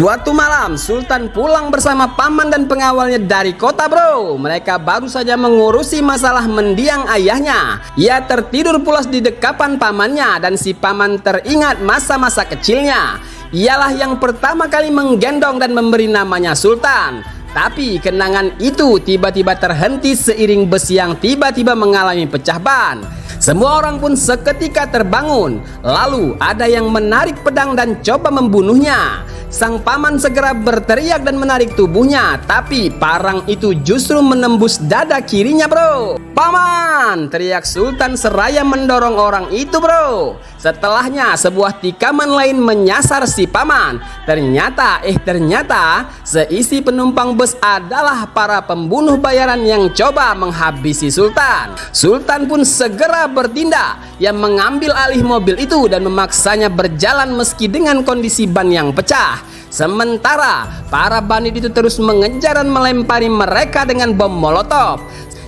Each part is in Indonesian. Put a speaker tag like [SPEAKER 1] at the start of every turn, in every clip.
[SPEAKER 1] Suatu malam, Sultan pulang bersama paman dan pengawalnya dari kota, bro. Mereka baru saja mengurusi masalah mendiang ayahnya. Ia tertidur pulas di dekapan pamannya dan si paman teringat masa-masa kecilnya. Ialah yang pertama kali menggendong dan memberi namanya Sultan. Tapi kenangan itu tiba-tiba terhenti seiring bus yang tiba-tiba mengalami pecah ban. Semua orang pun seketika terbangun. Lalu ada yang menarik pedang dan coba membunuhnya. Sang paman segera berteriak dan menarik tubuhnya, tapi parang itu justru menembus dada kirinya, bro. "Paman!" teriak Sultan seraya mendorong orang itu, bro. Setelahnya sebuah tikaman lain menyasar si paman. Ternyata seisi penumpang bus adalah para pembunuh bayaran yang coba menghabisi Sultan. Sultan pun segera bertindak. Ia mengambil alih mobil itu dan memaksanya berjalan meski dengan kondisi ban yang pecah. Sementara para bandit itu terus mengejar dan melempari mereka dengan bom molotov.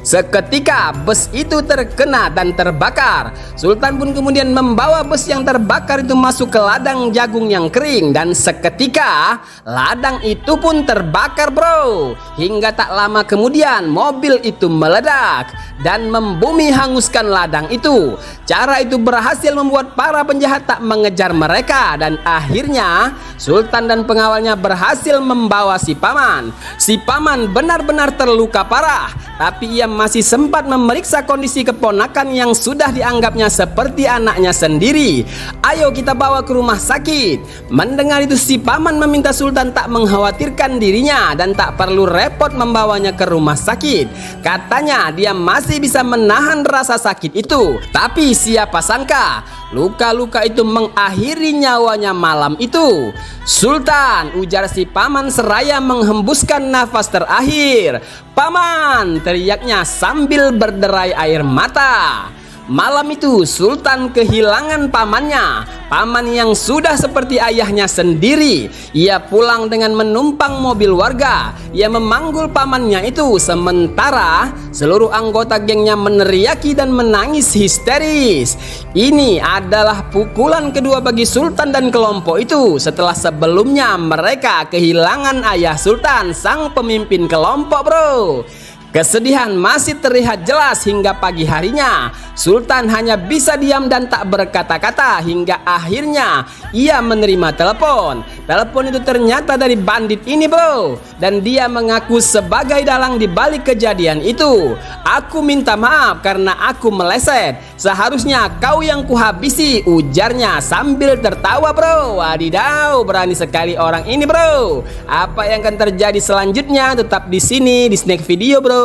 [SPEAKER 1] Seketika bus itu terkena dan terbakar. Sultan pun kemudian membawa bus yang terbakar itu masuk ke ladang jagung yang kering. Dan seketika ladang itu pun terbakar, bro. Hingga tak lama kemudian mobil itu meledak dan membumi hanguskan ladang itu. Cara itu berhasil membuat para penjahat tak mengejar mereka. Dan akhirnya Sultan dan pengawalnya berhasil membawa si paman. Si paman benar-benar terluka parah, tapi ia masih sempat memeriksa kondisi keponakan yang sudah dianggapnya seperti anaknya sendiri. "Ayo kita bawa ke rumah sakit." Mendengar itu si paman meminta Sultan tak mengkhawatirkan dirinya dan tak perlu repot membawanya ke rumah sakit. Katanya dia masih bisa menahan rasa sakit itu. Tapi siapa sangka luka-luka itu mengakhiri nyawanya malam itu. "Sultan," ujar si paman seraya menghembuskan nafas terakhir. "Paman!" teriaknya sambil berderai air mata. Malam itu Sultan kehilangan pamannya, paman yang sudah seperti ayahnya sendiri. Ia pulang dengan menumpang mobil warga. Ia memanggul pamannya itu, sementara seluruh anggota gengnya meneriaki dan menangis histeris. Ini adalah pukulan kedua bagi Sultan dan kelompok itu setelah sebelumnya mereka kehilangan ayah Sultan, sang pemimpin kelompok, bro. Kesedihan masih terlihat jelas hingga pagi harinya. Sultan hanya bisa diam dan tak berkata-kata hingga akhirnya ia menerima telepon. Telepon itu ternyata dari bandit ini, bro. Dan dia mengaku sebagai dalang di balik kejadian itu. "Aku minta maaf karena aku meleset. Seharusnya kau yang kuhabisi," ujarnya sambil tertawa, bro. Wadidaw, berani sekali orang ini, bro. Apa yang akan terjadi selanjutnya tetap di sini di Snack Video, bro.